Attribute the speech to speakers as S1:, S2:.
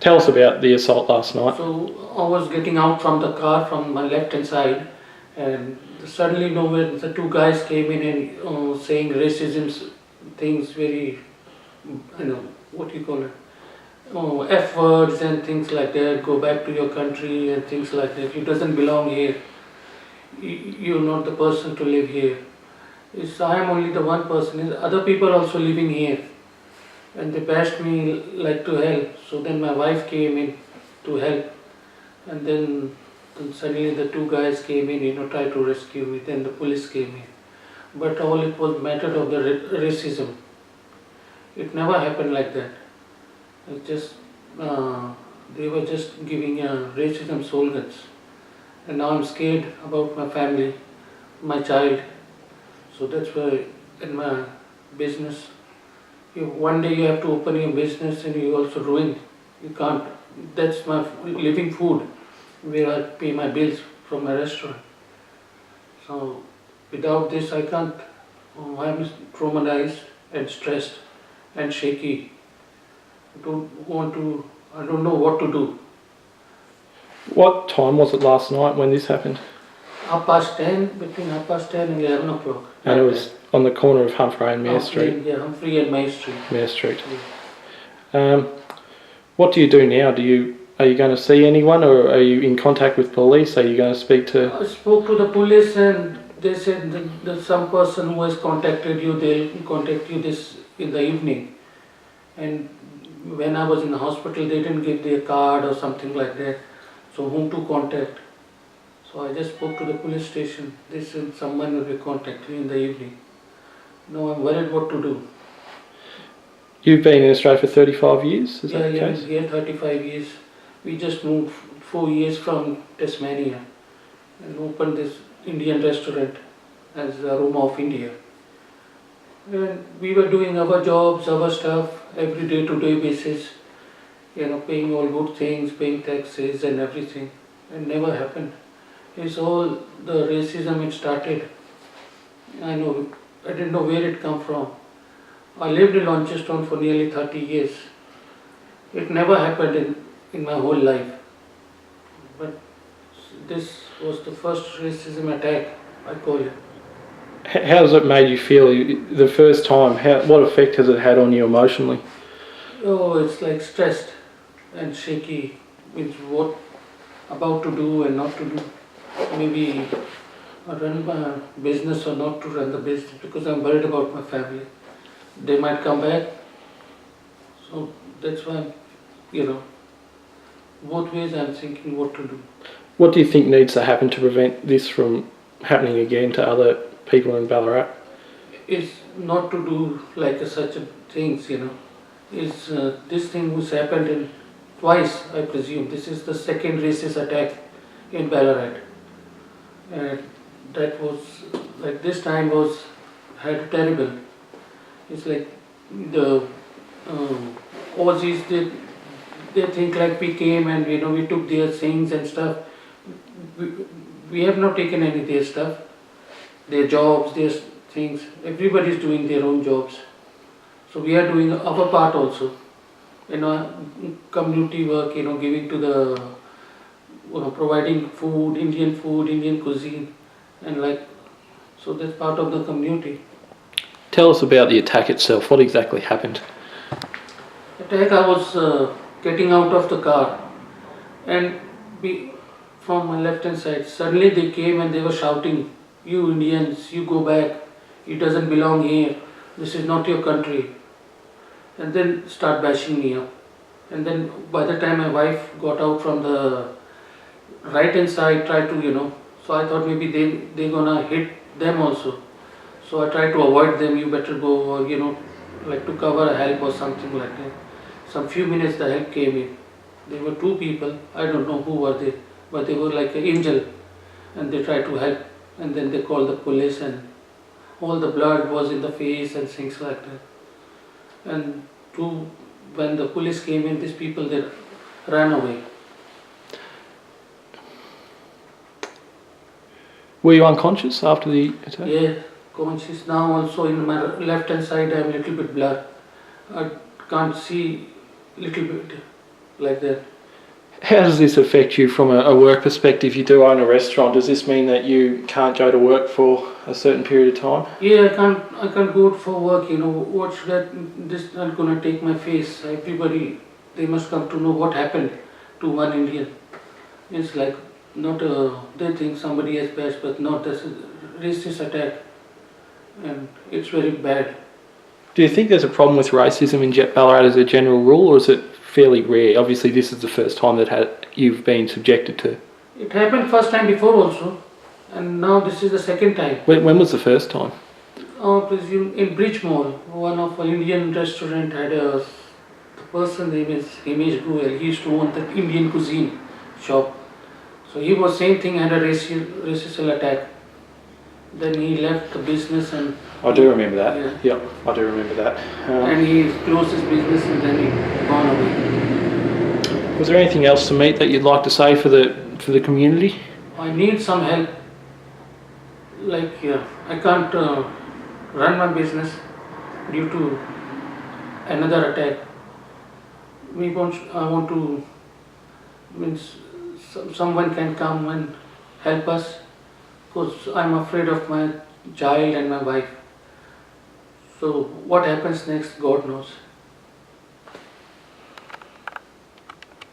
S1: Tell us about the assault last night.
S2: So I was getting out from the car from my left hand side, and suddenly nowhere the two guys came in and saying racism things very, what do you call it? F words and things like that. Go back to your country and things like that. You doesn't belong here. You're not the person to live here. I am only the one person. Other people also living here, and they bashed me like to hell. So then my wife came in to help, and then suddenly the two guys came in, tried to rescue me. Then the police came in, but all it was matter of the racism. It never happened like that. It just they were just giving racism slogans, and now I'm scared about my family, my child. So that's why in my business, one day you have to open your business and you also ruin. You can't. That's my living food, where I pay my bills from my restaurant. So without this, I can't. I'm traumatized and stressed and shaky. I don't know what to do.
S1: What time was it last night when this happened?
S2: 10:30, between 10:30 and 11 o'clock.
S1: And it was on the corner of Humphrey and Mayor Street.
S2: Yeah, Humphrey and Mayor Street.
S1: Mayor Street.
S2: Yeah.
S1: What do you do now? Are you going to see anyone, or are you in contact with police? Are you going to speak to?
S2: I spoke to the police and they said that some person who has contacted you, they'll contact you this in the evening. And when I was in the hospital, they didn't give their card or something like that. So whom to contact? So I just spoke to the police station. They said someone will be contacting you in the evening. Now I'm worried what to do.
S1: You've been in Australia for 35 years, is that the case?
S2: Yeah, 35 years. We just moved 4 years from Tasmania and opened this Indian restaurant as Aroma of India. And we were doing our jobs, our stuff, every day-to-day basis, paying all good things, paying taxes and everything. It never happened. It's all the racism it started. I didn't know where it come from. I lived in Launceston for nearly 30 years. It never happened in my whole life. But this was the first racism attack, I call it.
S1: How has it made you feel the first time? What effect has it had on you emotionally?
S2: Oh, it's like stressed and shaky with what about to do and not to do. Maybe run my business or not to run the business because I'm worried about my family. They might come back. So that's why, both ways I'm thinking what to do.
S1: What do you think needs to happen to prevent this from happening again to other people in Ballarat?
S2: Is not to do like such things, Is this thing which happened twice, I presume. This is the second racist attack in Ballarat. And that was, like this time had terrible. It's like the Aussies, they think like we came and we took their things and stuff. We have not taken any of their stuff, their jobs, their things. Everybody's doing their own jobs. So we are doing our part also. Community work, giving to the, providing food, Indian cuisine, and so that's part of the community.
S1: Tell us about the attack itself. What exactly happened?
S2: Attack, I was getting out of the car, and from my left hand side, suddenly they came and they were shouting, "You Indians, you go back, it doesn't belong here, this is not your country." And then start bashing me up. And then by the time my wife got out from the right hand side, tried to, so I thought maybe they're gonna hit them also. So I tried to avoid them, you better go, or like to cover help or something like that. Some few minutes the help came in. There were two people, I don't know who were they, but they were like an angel, and they tried to help. And then they called the police, and all the blood was in the face and things like that. And when the police came in, these people, they ran away.
S1: Were you unconscious after the attack?
S2: Yeah, conscious now also. In my left hand side I am a little bit blurred. I can't see little bit. like that.
S1: How does this affect you from a work perspective? You do own a restaurant. Does this mean that you can't go to work for a certain period of time?
S2: Yeah, I can't go for work, you know, what should I, this not gonna take my face. Everybody, they must come to know what happened to one Indian. It's like, not they think somebody has passed, but not, this is racist attack. And it's very bad.
S1: Do you think there's a problem with racism in Ballarat as a general rule, or is it fairly rare? Obviously, this is the first time that you've been subjected to.
S2: It happened first time before also, and now this is the second time.
S1: When was the first time?
S2: Presume in Bridgemore, one of an Indian restaurant had a the person name is Himesh Goel. He used to own the Indian cuisine shop. So he was same thing, had a racial attack. Then he left the business and
S1: I do remember that.
S2: yeah.
S1: Yep, I do remember that.
S2: And he closed his business and then he gone away.
S1: Was there anything else to meet that you'd like to say for the community?
S2: I need some help. Like I can't run my business due to another attack. I want to means someone can come and help us because I'm afraid of my child and my wife. So what happens next, God knows.